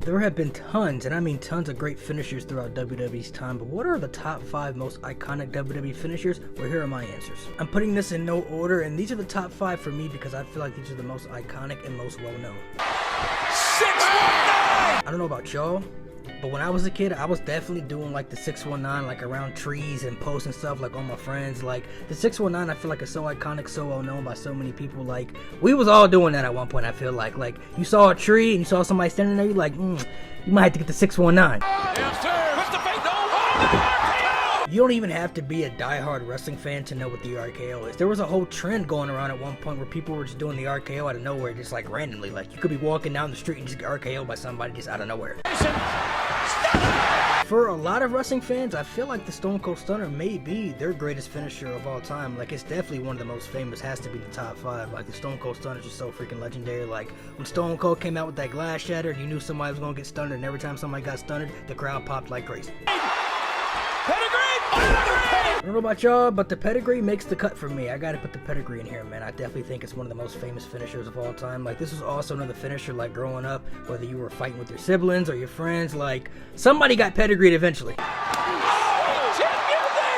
There have been tons, and I mean tons of great finishers throughout WWE's time, but what are the top 5 most iconic WWE finishers? Well, here are my answers. I'm putting this in no order, and these are the top 5 for me because I feel like these are the most iconic and most well-known. 619! I don't know about y'all, but when I was a kid, I was definitely doing like the 619, like around trees and posts and stuff, like on my friends. Like the 619, I feel like is so iconic, so well known by so many people. Like we was all doing that at one point. I feel like you saw a tree and you saw somebody standing there, you like, you might have to get the 619. Yes, sir. What's the fake? No. Oh, You don't even have to be a diehard wrestling fan to know what the RKO is. There was a whole trend going around at one point where people were just doing the RKO out of nowhere, just like randomly. Like you could be walking down the street and just get RKO by somebody just out of nowhere. For a lot of wrestling fans, I feel like the Stone Cold Stunner may be their greatest finisher of all time. Like, it's definitely one of the most famous, has to be the top 5. Like, the Stone Cold Stunner is just so freaking legendary. Like, when Stone Cold came out with that glass shatter, you knew somebody was gonna get stunned, and every time somebody got stunned, the crowd popped like crazy. Pedigree! I don't know about y'all, but the pedigree makes the cut for me. I gotta put the pedigree in here, man. I definitely think it's one of the most famous finishers of all time. Like, this was also another finisher, like, growing up, whether you were fighting with your siblings or your friends, like, somebody got pedigreed eventually.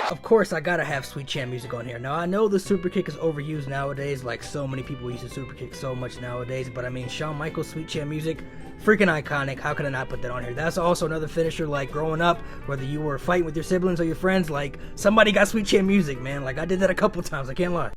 Of course, I gotta have Sweet Chan music on here. Now, I know the super kick is overused nowadays, like so many people use the super kick so much nowadays, but I mean, Shawn Michaels' Sweet Chan music, freaking iconic. How could I not put that on here? That's also another finisher, like growing up, whether you were fighting with your siblings or your friends, like somebody got Sweet Chan music, man. Like I did that a couple times, I can't lie.